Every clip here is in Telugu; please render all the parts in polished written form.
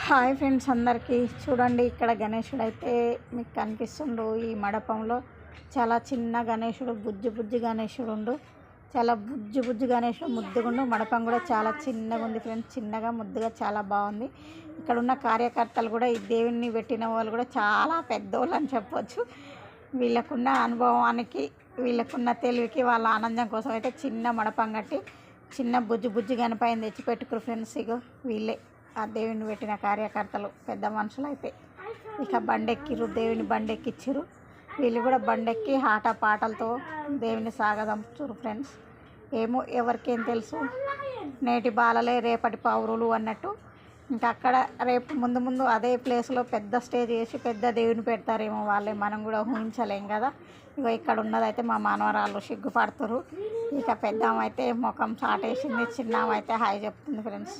హాయ్ ఫ్రెండ్స్ అందరికీ చూడండి, ఇక్కడ గణేశుడు అయితే మీకు కనిపిస్తుండు. ఈ మండపంలో చాలా చిన్న గణేశుడు, బుజ్జి బుజ్జి గణేశుడు ఉండు. చాలా బుజ్జి బుజ్జి గణేశుడు ముద్దుగుండు. మండపం కూడా చాలా చిన్నగా ఉంది ఫ్రెండ్స్, చిన్నగా ముద్దుగా చాలా బాగుంది. ఇక్కడ ఉన్న కార్యకర్తలు కూడా ఈ దేవుణ్ణి పెట్టిన వాళ్ళు కూడా చాలా పెద్దోళ్ళు అని చెప్పొచ్చు. వీళ్ళకున్న అనుభవానికి, వీళ్ళకున్న తెలివికి, వాళ్ళ ఆనందం కోసం అయితే చిన్న మండపం కట్టి చిన్న బుజ్జి బుజ్జి గణపైన తెచ్చి పెట్టుకురు ఫ్రెండ్స్. ఇగో వీళ్ళే ఆ దేవుని పెట్టిన కార్యకర్తలు, పెద్ద మనుషులు అయితే ఇక బండెక్కిరు, దేవుని బండెక్కిచ్చిరు. వీళ్ళు కూడా బండెక్కి ఆట పాటలతో దేవుని సాగదంపుతురు ఫ్రెండ్స్. ఏమో ఎవరికేం తెలుసు, నేటి బాలలే రేపటి పౌరులు అన్నట్టు. ఇంకా అక్కడ రేపు ముందు ముందు అదే ప్లేస్లో పెద్ద స్టేజ్ వేసి పెద్ద దేవుని పెడతారేమో వాళ్ళే, మనం కూడా ఊహించలేం కదా. ఇక ఇక్కడ ఉన్నదైతే మా మనవరాళ్ళు సిగ్గుపడుతురు. ఇక పెద్దామ అయితే ముఖం చాటేసింది, చిన్నామ అయితే హాయ్ చెప్తుంది ఫ్రెండ్స్.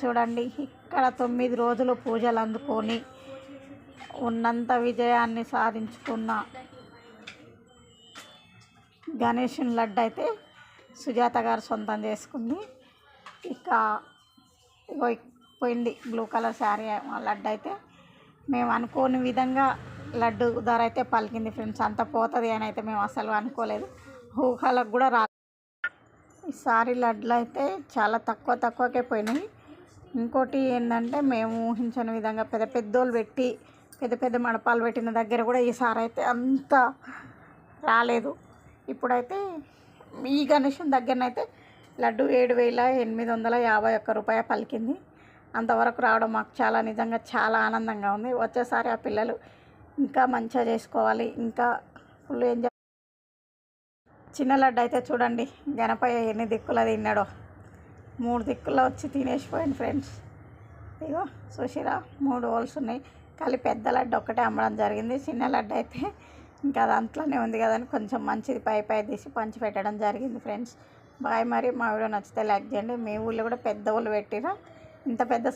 చూడండి, ఇక్కడ 9 రోజులు పూజలు అందుకొని ఉన్నంత విజయాన్ని సాధించుకున్న గణేషుని లడ్డు అయితే సుజాత గారు సొంతం చేసుకుంది. ఇక ఇగో పోయింది బ్లూ కలర్ శారీ లడ్డు అయితే. మేము అనుకోని విధంగా లడ్డు ధర అయితే పలికింది ఫ్రెండ్స్. అంత పోతుంది అని అయితే మేము అసలు అనుకోలేదు, ఊహలకు కూడా రా. ఈసారి లడ్లు అయితే చాలా తక్కువకే పోయినాయి. ఇంకోటి ఏంటంటే, మేము ఊహించని విధంగా పెద్ద పెద్దోళ్ళు పెట్టి పెద్ద మడపాలు పెట్టిన దగ్గర కూడా ఈసారి అయితే అంత రాలేదు. ఇప్పుడైతే ఈ గణేశుని దగ్గరనైతే లడ్డు 7,851 రూపాయ పలికింది. అంతవరకు రావడం మాకు చాలా నిజంగా చాలా ఆనందంగా ఉంది. వచ్చేసారి ఆ పిల్లలు ఇంకా మంచిగా చేసుకోవాలి, ఇంకా ఫుల్ ఎంజాయ్. చిన్న లడ్డు అయితే చూడండి, గణపయ్య ఎన్ని దిక్కుల తిన్నాడో, 3 దిక్కుల్లో వచ్చి తినేసిపోయింది ఫ్రెండ్స్. ఇగో చూసిరా, 3 హోల్స్ ఉన్నాయి. కానీ పెద్ద లడ్డు ఒక్కటే అమ్మడం జరిగింది. చిన్న లడ్డు అయితే ఇంకా అది అంట్లోనే ఉంది కదని కొంచెం మంచిది పై తీసి పంచి పెట్టడం జరిగింది ఫ్రెండ్స్. బాయ్. మరి మా వీడియో నచ్చితే లైక్ చేయండి. మీ ఊళ్ళో కూడా పెద్ద వాళ్ళు పెట్టిరా ఇంత పెద్ద